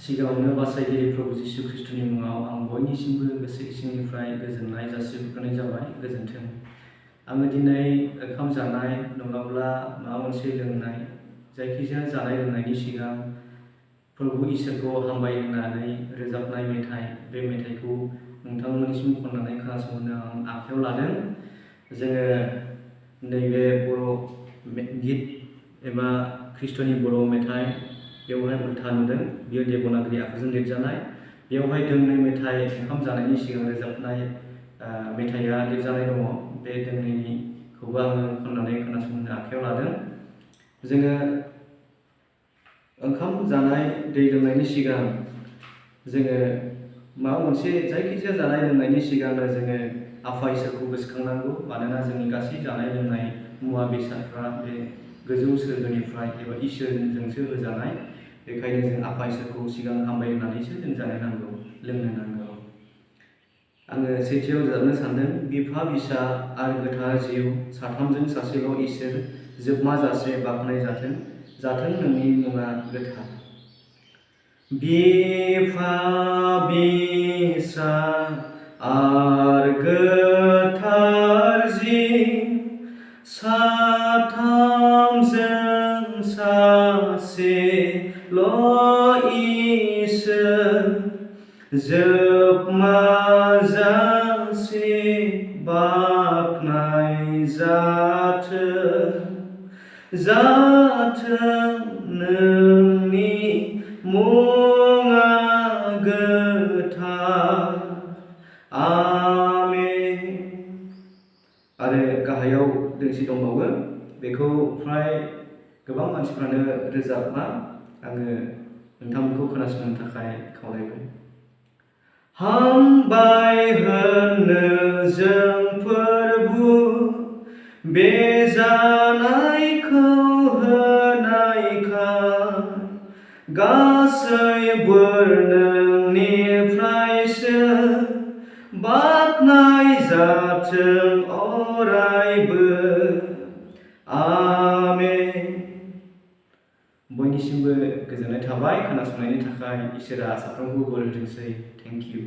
सिगाङावनो बासायगिरि प्रभु जिशु ख्रीष्टनि मुङाव आं बयनिसिमबो गोसो सिंनिफ्राय गोजोननाय जासिहरग्रोनाय जाबाय। गोजोन्थों। आङो दिनै ओंखाम जानाय नङाब्ला माबा मोनसे लोंनाय जायखिजाया जानाय लोंनायनि सिगां प्रभु इसोरखौ हामबाय होननानै रोजाबनाय मेथाइ, बे मेथाइखौ नोंथांमोननिसिम खननानै खोनासंनो आं आखायाव लादों। जोङो नैबे बर' गीत एबा ख्रीष्टनि बर' मेथाइ बेवहाय उल्था नुदों। बियो देबनागरि आखरजों लिरजानाय। बेवहाय दोंनै मेथाइ ओंखाम जानायनि सिगां रोजाबनाय मेथाइया लिरजानाय दङ। बे दोंनैनिखौबो आङो खननानै खोनासंनो आखायाव लादों। जोङो ओंखाम जानाय दै लोंनायनि सिगां जोङो माबा मोनसे जायखिजाया जानाय लोंनायनि सिगांनो जोङो आफा इसोरखौ गोसोखांनांगौ। मानोना जोंनि गासै जानाय लोंनाय मुवा बेसादफ्रा बे गोजौ सोरगोनिफ्राय एबा इसोरजोंसो होजानाय। बेखायनो जों आफा इसोरखौ सिगां हामबाय होननानैसो जों जानो नांगौ, लोंनो नांगौ। आङो सेथियाव रोजाबनो सानदों। बिफा बिसा आरो गोथार जिउ साथामजों सासेल' इसोर जोबमाजासे बाख्नाय जाथों, जाथों नोंनि मुङा गोथार। बिफा बिसा आरो गोथार जिउ साथामजों सासेल' इसोर जोबमाजासे बाख्नाय जाथों, जाथों नोंनि मुङा गोथार। आमेन। आरो गाहायाव दोंसे दंबावो। बेखौ फ्राय गोबां मानसिफ्रानो रोजाबा। आङो नोंथांमोनखौ खोनासंनो थाखाय खावलायबाय। हामबाय होननो जों प्रभु बे जानायखौ होनायखाय, गासै बोर नोंनिफ्रायसो बाख्नाय जाथों अरायबो। आमेन। बयनिसिमबो गोजोननाय थाबाय खोनासंनायनि थाखाय। इसोरा साफ्रोमखौबो बोर होथोंसै। Thank you.